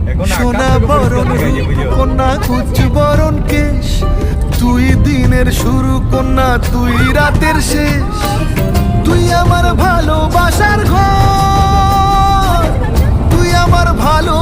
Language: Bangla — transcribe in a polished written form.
সোনা বরণ কন্যা কুচ বরণ কেশ, তুই দিনের শুরু কন্যা তুই রাতের শেষ। তুই আমার ভালোবাসার ঘর, তুই আমার ভালো